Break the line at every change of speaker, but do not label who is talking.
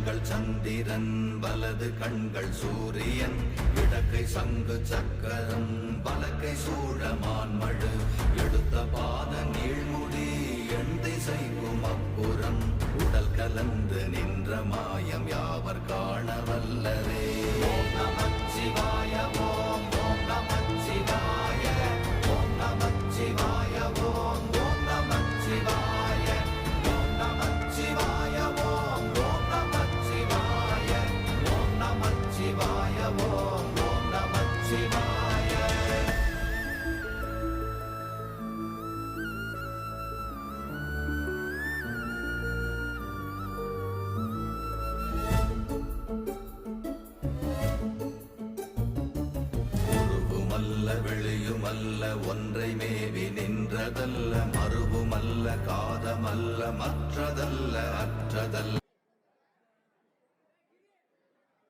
கண்கள் சந்திரன் வலது கண்கள் சூரியன் இடக்கை சங்கு சக்கரம் பலக்கை சூழமான்மழு எடுத்த பாத நீழ்முடி எண் திசைக்கும் அப்புறம் உடல் கலந்து நின்ற மாயம் யாவர் காண வல்லரே. ஓம் நமச்சிவாய ஓம் ஓம் நமச்சிவாய ஓம் நமச்சிவாய ஓம் ஓம் நமச்சிவாய ஓம் நமச்சிவாய ஓம் ஓம் நமச்சிவாய ஓம் நமச்சிவாய ஓம் ஓம் நமச்சிவாய. வெளியுமல்ல ஒன்றை மேவி நின்றதல்ல மறுவுமல்ல காதமல்ல மற்றதல்ல அற்றதல்ல